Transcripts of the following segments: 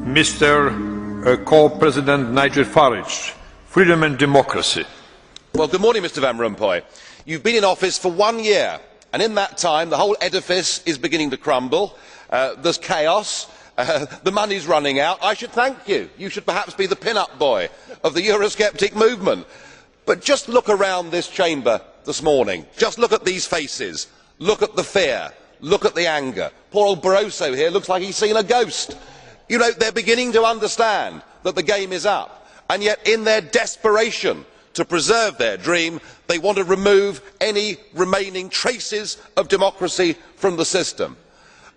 Mr. Co-President Nigel Farage, Freedom and Democracy. Well, good morning, Mr Van Rompuy. You've been in office for 1 year, and in that time the whole edifice is beginning to crumble. There's chaos. The money's running out. I should thank you. You should perhaps be the pin-up boy of the Eurosceptic movement. But just look around this chamber this morning. Just look at these faces. Look at the fear. Look at the anger. Poor old Barroso here looks like he's seen a ghost. You know, they're beginning to understand that the game is up. And yet, in their desperation to preserve their dream, they want to remove any remaining traces of democracy from the system.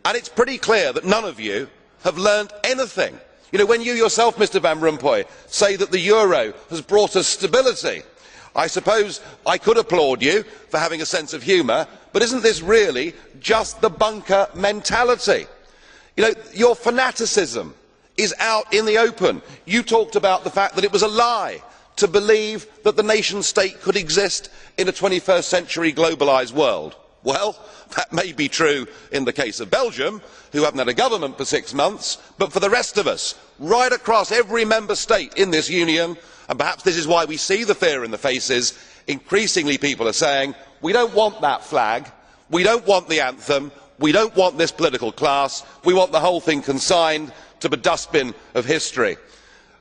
And it's pretty clear that none of you have learned anything. You know, when you yourself, Mr Van Rompuy, say that the euro has brought us stability, I suppose I could applaud you for having a sense of humour, but isn't this really just the bunker mentality? You know, your fanaticism is out in the open. You talked about the fact that it was a lie to believe that the nation state could exist in a 21st century globalised world. Well, that may be true in the case of Belgium, who haven't had a government for 6 months, but for the rest of us, right across every member state in this union, and perhaps this is why we see the fear in the faces, increasingly people are saying, we don't want that flag, we don't want the anthem, we don't want this political class, we want the whole thing consigned to the dustbin of history.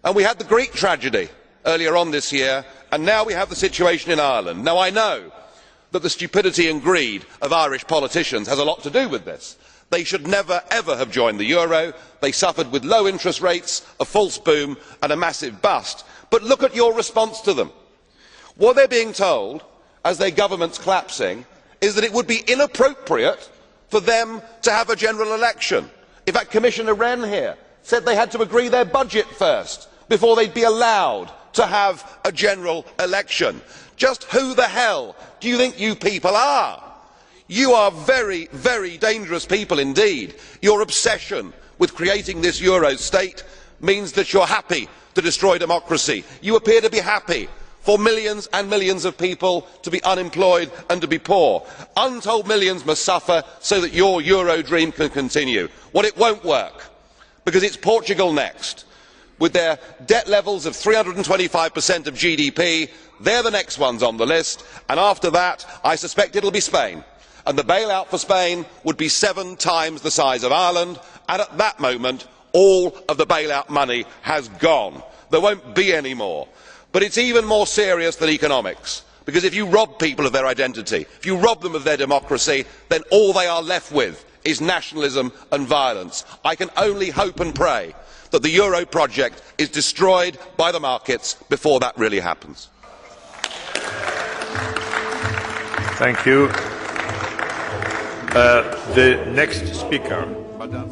And we had the Greek tragedy earlier on this year, and now we have the situation in Ireland. Now, I know that the stupidity and greed of Irish politicians has a lot to do with this. They should never ever have joined the euro. They suffered with low interest rates, a false boom and a massive bust. But look at your response to them. What they're being told, as their government's collapsing, is that it would be inappropriate for them to have a general election. In fact, Commissioner Rehn here said they had to agree their budget first before they'd be allowed to have a general election. Just who the hell do you think you people are? You are very, very dangerous people indeed. Your obsession with creating this euro state means that you're happy to destroy democracy. You appear to be happy for millions and millions of people to be unemployed and to be poor. Untold millions must suffer so that your euro dream can continue. Well, it won't work, because it's Portugal next. With their debt levels of 325% of GDP, they're the next ones on the list, and after that I suspect it will be Spain. And the bailout for Spain would be 7 times the size of Ireland, and at that moment all of the bailout money has gone. There won't be any more. But it's even more serious than economics, because if you rob people of their identity, if you rob them of their democracy, then all they are left with is nationalism and violence. I can only hope and pray that the euro project is destroyed by the markets before that really happens. Thank you. The next speaker, Madame.